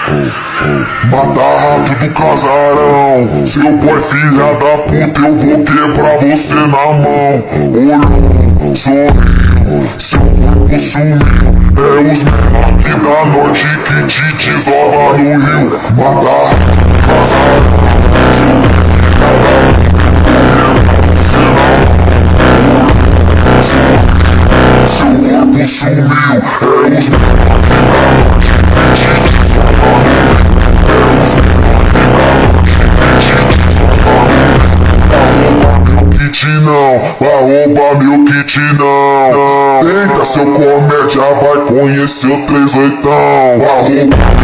Mata rato do casarão. Seu boy filha da puta, eu vou quebrar você na mão. Olhou, sorriu, seu corpo sumiu. É os menores da noite que te desova no rio. Mata rato do casarão. Seu boy filha da puta, eu vou quebrar você na mão. Olhou, sorriu, seu corpo sumiu. É os menores da noite que te desova no rio. Vai roubar meu kit não. Eita, seu comédia vai conhecer o 38. Vai roubar